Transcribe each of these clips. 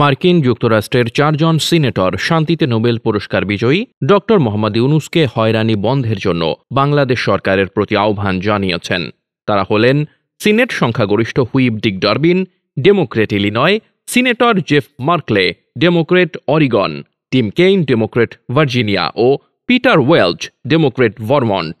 মার্কিন যুক্তরাষ্ট্রের 4 জন সিনেটর শান্তিতে নোবেল পুরস্কার বিজয়ী ড মোহাম্মদ ইউনূসকে হয়রানি বন্ধের জন্য বাংলাদেশ সরকারের প্রতি আহ্বান জানিয়েছেন। তারা হলেন সিনেট সংখ্যাগরিষ্ঠ whip Dick Durbin, Democrat Illinois, senator Jeff Merkley, Democrat Oregon, Tim Kaine, Democrat Virginia ও পিটার ওয়েলচ, ডেমোক্রেট ভারমন্ট।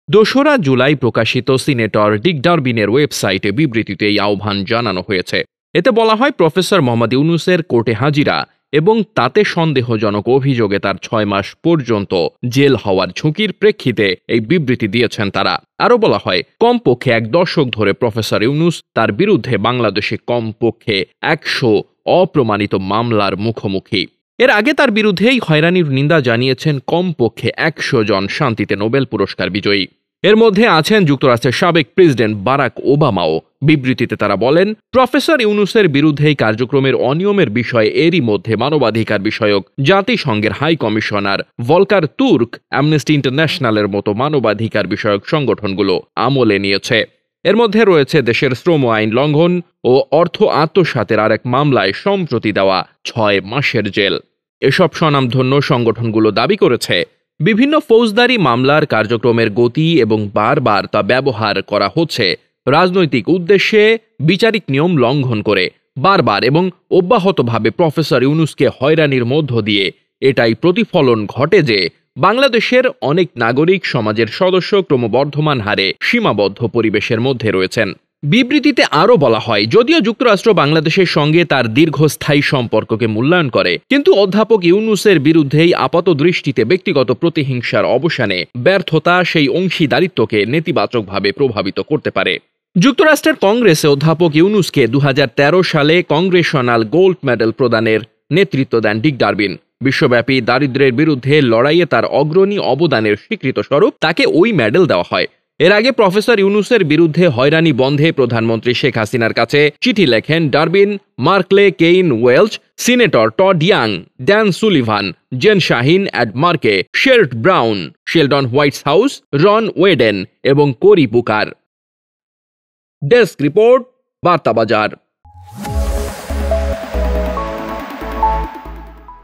2রা জুলাই প্রকাশিত সিনেটর ডিক ডারবিনের ওয়েবসাইটে বিবৃতিতে এই আহ্বান জানানো হয়েছে। এতে বলা হয়, প্রফেসর মোহাম্মদ ইউনূসের কোর্টে হাজিরা এবং তাতে সন্দেহজনক অভিযোগে তার 6 মাস পর্যন্ত জেল হওয়ার ঝুঁকির প্রেক্ষিতে এই বিবৃতি দিয়েছেন তারা। আরও বলা হয়, কমপক্ষে 1 দশক ধরে প্রফেসর ইউনূস তার বিরুদ্ধে বাংলাদেশে কমপক্ষে 100 অপ্রমাণিত মামলার মুখোমুখি। এর আগে তার বিরুদ্ধেই হয়রানির নিন্দা জানিয়েছেন কমপক্ষে 100 জন শান্তিতে নোবেল পুরস্কার বিজয়ী। এর মধ্যে আছেন যুক্তরাষ্ট্রের সাবেক প্রেসিডেন্ট বারাক ওবামাও। বিবৃতিতে তারা বলেন, প্রফেসর ইউনূসের বিরুদ্ধে এই কার্যক্রমের অনিয়মের বিষয়ে এরই মধ্যে মানবাধিকার বিষয়ক জাতিসংঘের high commissioner Volker Turk, Amnesty ইন্টারন্যাশনালের মতো মানবাধিকার বিষয়ক সংগঠনগুলো আমলে নিয়েছে। এর মধ্যে রয়েছে দেশের শ্রম আইন লঙ্ঘন ও অর্থ আত্মসাতের আরেক মামলায় সম্প্রতি দেওয়া 6 মাসের জেল। এসব স্বনামধন্য সংগঠনগুলো দাবি করেছে, বিভিন্ন ফৌজদারি মামলার কার্যক্রমের গতি এবং বারবার তা ব্যবহার করা হচ্ছে রাজনৈতিক উদ্দেশ্যে, বিচারিক নিয়ম লঙ্ঘন করে বারবার এবং অব্যাহতভাবে প্রফেসর ইউনূসকে হয়রানির মধ্য দিয়ে। এটাই প্রতিফলন ঘটে যে বাংলাদেশের অনেক নাগরিক সমাজের সদস্য ক্রমবর্ধমান হারে সীমাবদ্ধ পরিবেশের মধ্যে রয়েছেন। বিবৃতিতে আরও বলা হয়, যদিও যুক্তরাষ্ট্র বাংলাদেশের সঙ্গে তার দীর্ঘস্থায়ী সম্পর্ককে মূল্যায়ন করে, কিন্তু অধ্যাপক ইউনূসের বিরুদ্ধেই আপাত দৃষ্টিতে ব্যক্তিগত প্রতিহিংসার অবসানে ব্যর্থতা সেই অংশীদারিত্বকে নেতিবাচকভাবে প্রভাবিত করতে পারে। যুক্তরাষ্ট্রের কংগ্রেসে অধ্যাপক ইউনূসকে 2013 সালে কংগ্রেশনাল গোল্ড মেডেল প্রদানের নেতৃত্ব দেন ডিক ডারবিন। বিশ্বব্যাপী দারিদ্র্যের বিরুদ্ধে লড়াইয়ে তার অগ্রণী অবদানের স্বীকৃত স্বরূপ তাকে ওই মেডেল দেওয়া হয়। এর আগে প্রফেসর ইউনূসের বিরুদ্ধে হয়রানি বন্ধে প্রধানমন্ত্রী শেখ হাসিনার কাছে চিঠি লেখেন Durbin, Merkley, Kaine, Welch, senator Todd Young, Dan Sullivan, Jeanne Shaheen, Ed Markey, Sherrod Brown, Sheldon Whitehouse, Ron Wyden এবং কোরি বুকার। ডেস্ক রিপোর্ট, বার্তা বাজার।